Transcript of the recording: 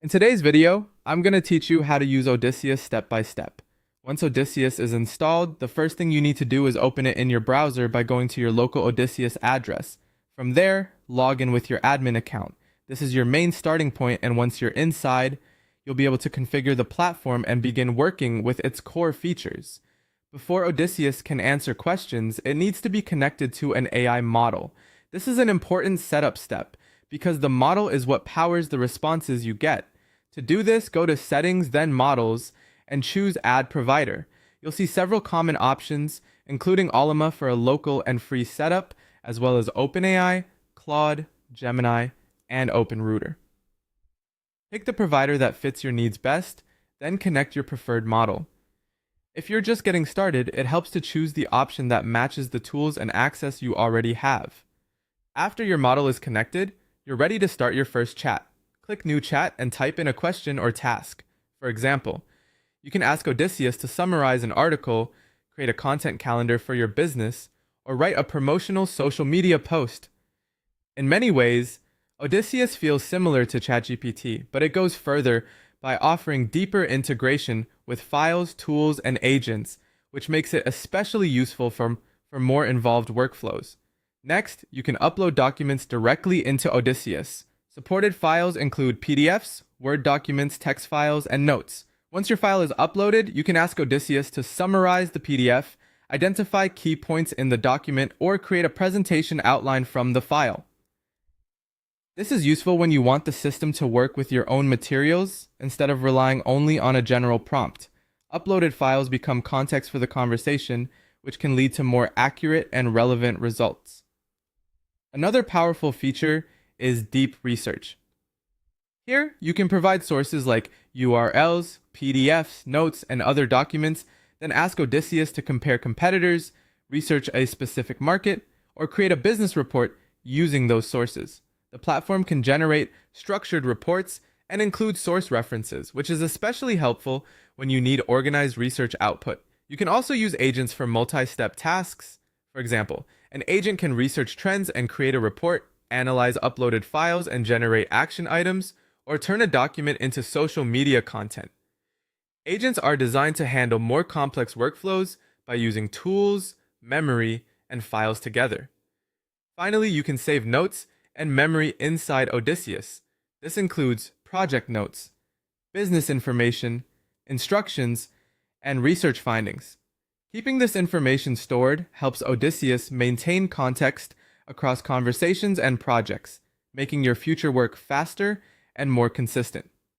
In today's video, I'm going to teach you how to use Odysseus step by step. Once Odysseus is installed, the first thing you need to do is open it in your browser by going to your local Odysseus address. From there, log in with your admin account. This is your main starting point, and once you're inside, you'll be able to configure the platform and begin working with its core features. Before Odysseus can answer questions, it needs to be connected to an AI model. This is an important setup step because the model is what powers the responses you get. To do this, go to Settings, then Models, and choose Add Provider. You'll see several common options, including Allama for a local and free setup, as well as OpenAI, Claude, Gemini, and OpenRouter. Pick the provider that fits your needs best, then connect your preferred model. If you're just getting started, it helps to choose the option that matches the tools and access you already have. After your model is connected, you're ready to start your first chat. Click New Chat and type in a question or task. For example, you can ask Odysseus to summarize an article, create a content calendar for your business, or write a promotional social media post. In many ways, Odysseus feels similar to ChatGPT, but it goes further by offering deeper integration with files, tools, and agents, which makes it especially useful for more involved workflows. Next, you can upload documents directly into Odysseus. Supported files include PDFs, Word documents, text files, and notes. Once your file is uploaded, you can ask Odysseus to summarize the PDF, identify key points in the document, or create a presentation outline from the file. This is useful when you want the system to work with your own materials instead of relying only on a general prompt. Uploaded files become context for the conversation, which can lead to more accurate and relevant results. Another powerful feature is deep research. Here, you can provide sources like URLs, PDFs, notes, and other documents, then ask Odysseus to compare competitors, research a specific market, or create a business report using those sources. The platform can generate structured reports and include source references, which is especially helpful when you need organized research output. You can also use agents for multi-step tasks. For example, an agent can research trends and create a report, analyze uploaded files and generate action items, or turn a document into social media content. Agents are designed to handle more complex workflows by using tools, memory, and files together. Finally, you can save notes and memory inside Odysseus. This includes project notes, business information, instructions, and research findings. Keeping this information stored helps Odysseus maintain context across conversations and projects, making your future work faster and more consistent.